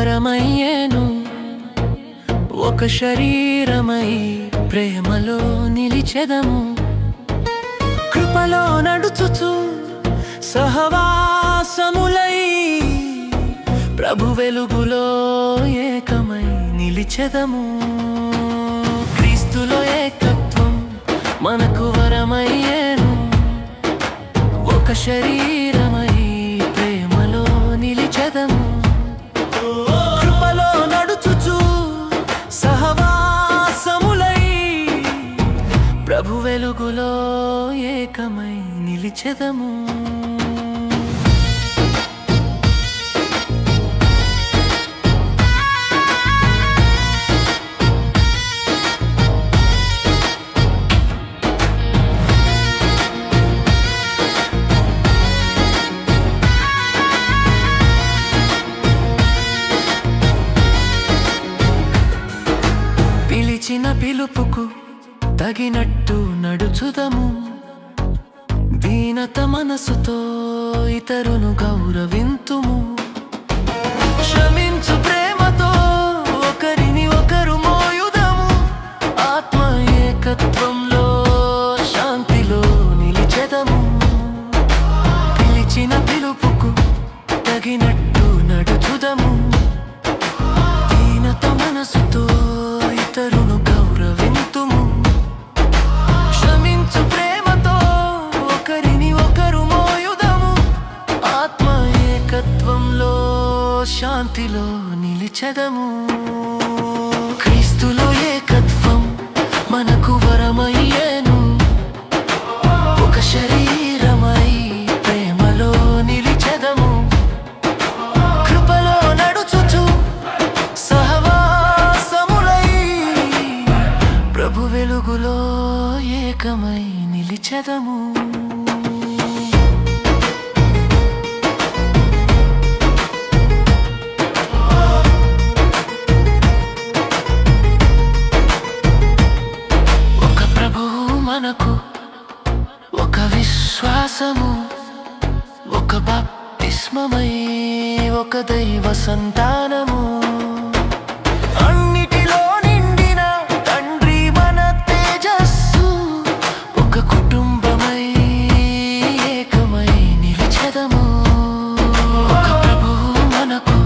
వరమయ్యేను ఒక శరీరమై ప్రేమలో నిలిచెదము కృపలో నడుచుచు సహవాసములై ప్రభు వెలుగులో ఏకమై నిలిచెదము క్రీస్తులో ఏకత్వం మనకు వరమయ్యేను ఒక శరీరమై ప్రేమలో నిలిచెదము కృపలో నడుచుచు సహవాసములై ప్రభు వెలుగులో ఏకమై నిలిచెదము పిలిచిన పిలుపుకు తగినట్టు నడుచుదము దీనత మనసుతో ఇతరును గౌరవింతుము క్షమించు ప్రేమతో ఒకరిని ఒకరు మోయుదము ఆత్మ ఏకత్వంలో శాంతిలో నిలిచెదము పిలిచిన పిలుపుకు తగినట్టు నడుచుదము దీనత మనసుతో ఇతరును గౌరవింతుము క్షమించు ప్రేమతో ఒకరిని ఒకరు మోయుదము ఆత్మ ఏకత్వంలో శాంతిలో నిలిచెదము క్రీస్తులో ఏకత్వం మనకు వరమయ్యేను ఒక శరీరమై ప్రేమలో నిలిచెదము కృపలో నడుచుచు సహవాసములై ప్రభు వెలుగులో ఏకమై నిలిచెదము ఒక ప్రభువు మనకు ఒక విశ్వాసము ఒక బాప్తిస్మమై ఒక దైవ సంతానము అన్నిటిలో నిండిన తండ్రి మన తేజస్సు ఒక కుటుంబమై ఏకమై నిలిచెదము ఒక ప్రభువు మనకు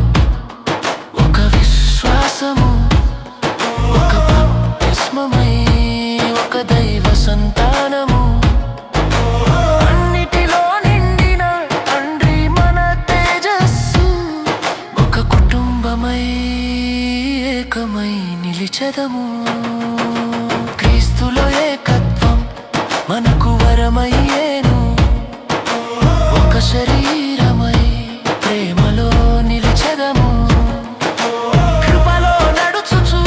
ఒక విశ్వాసము ఒక బాప్తిస్మమై ఒక దైవ సంతానము అన్నిటిలో నిండిన తండ్రి మన తేజస్సు ఒక కుటుంబమై ఏకమై నిలిచెదము క్రీస్తులో ఏకత్వం మనకు వరమయ్యేను ఒక శరీరమై ప్రేమలో నిలిచెదము కృపలో నడుచుచు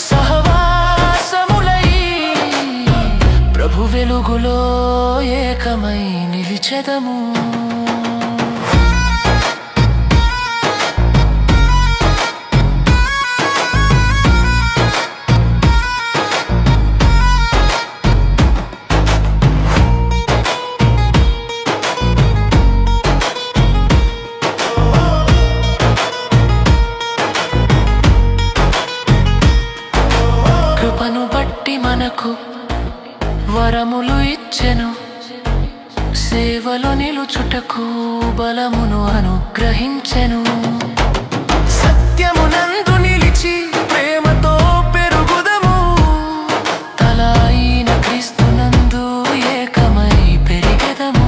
సహవాసములై ప్రభు వెలుగులో ఏకమై నిలిచెదము కృపను బట్టి మనకు వరములు ఇచ్చెను సేవలో నిలుచుటకు బలమును అనుగ్రహించెను సత్యమునందు నిలిచి ప్రేమతో పెరుగుదము తల అయిన క్రీస్తునందు ఏకమై పెరిగెదము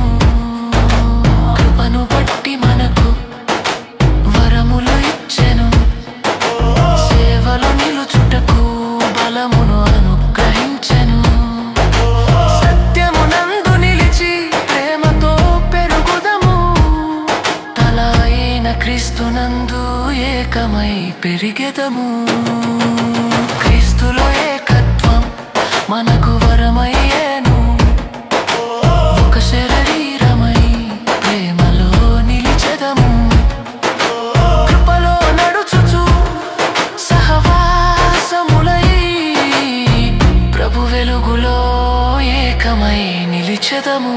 కృపను బట్టి మనకు వరములు ఇచ్చెను సేవలో నిలుచుటకు బలమును అనుగ్రహించెను సత్యమునందు నిలిచి ప్రేమతో పెరుగుదము తల అయిన క్రీస్తునందు ఏకమై పెరిగెదము క్రీస్తులో ఏకత్వం మనకు వరమయ్యేను ఒక శరీరమై ప్రేమలో నిలిచెదము కృపలో నడుచుచు సహవాసములై ప్రభు వెలుగులో ఏకమై నిలిచెదము